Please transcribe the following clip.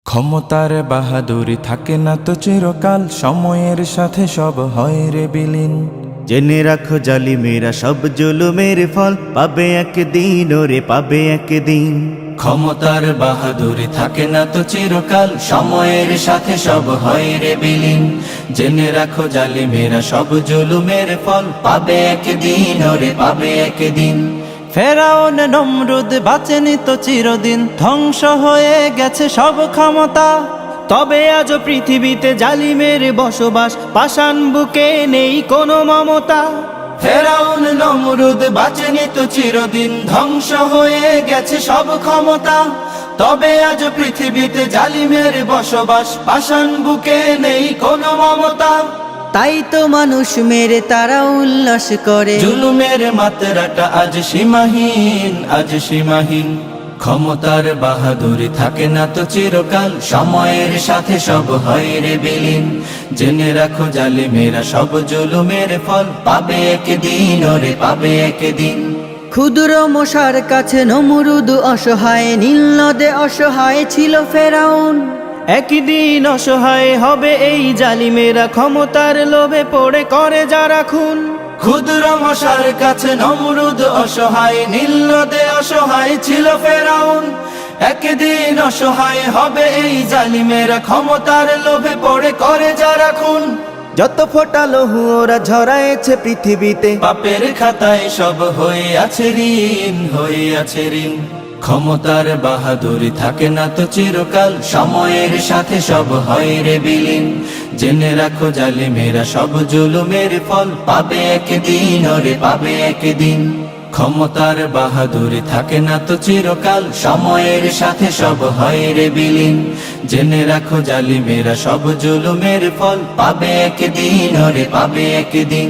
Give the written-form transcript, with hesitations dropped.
ক্ষমতার বাহাদুরি থাকে না তো চিরকাল, সময়ের সাথে সব হয় রে বিলীন। জেনে রাখো জালিমেরা সব জুলুমের ফল পাবে একদিন, ওরে পাবে একদিন। ক্ষমতার বাহাদুরি থাকে না তো চিরকাল, সময়ের সাথে সব হয় রে বিলীন। জেনে রাখো জালিমেরা সব জুলুমের ফল পাবে একদিন, ওরে পাবে একদিন। ফেরাউন নমরুদ বাঁচেনি তো চিরদিন, ধ্বংস হয়ে গেছে সব ক্ষমতা। তবে আজ পৃথিবীতে জালিমের বসবাস, পাষাণ বুকে নেই কোনো মমতা। ফেরাউন নমরুদ বাঁচেনি তো চিরদিন, ধ্বংস হয়ে গেছে সব ক্ষমতা। তবে আজ পৃথিবীতে জালিমের বসবাস, পাষাণ বুকে নেই কোনো মমতা। তাই তো মানুষ মেরে তারা উল্লাস করে, জুলুমের মাত্রাটা আজ সীমাহীন, আজ সীমাহীন। ক্ষমতার বাহাদুরি থাকে না তো চিরকাল, সময়ের সাথে সব হয় রে বিলীন। জেনে রাখো জালিমেরা সব জুলুমের ফল পাবে একদিন, ওরে পাবে একদিন। ক্ষুদ্র মশার কাছে নমরুদ অসহায়, নীল নদে অসহায় ছিল ফেরাউন। একদিন অসহায় হবে এই জালিমেরা, ক্ষমতার লোভে পড়ে করে যারা খুন। ক্ষুদ্র মশার কাছে নমরুদ অসহায়, নীল নদে অসহায় ছিল ফেরাউন। একদিন অসহায় হবে এই জালিমেরা, ক্ষমতার লোভে পড়ে করে যারা খুন। যত ফোঁটা লহু ওরা ঝরাইছে পৃথিবীতে, পাপের খাতায় সব হয়ে আছে ঋণ, হয়ে আছে ঋণ। ক্ষমতার বাহাদুরি থাকে না তো চিরকাল, সময়ের সাথে সব হয় রে বিলীন। জেনে রাখো জালিমেরা সব জুলুমের ফল পাবে একদিন, ওরে পাবে একদিন। ক্ষমতার বাহাদুরি থাকে না তো চিরকাল, সময়ের সাথে সব হয় রে বিলীন। জেনে রাখো জালিমেরা সব জুলুমের ফল পাবে একদিন, ওরে পাবে একদিন।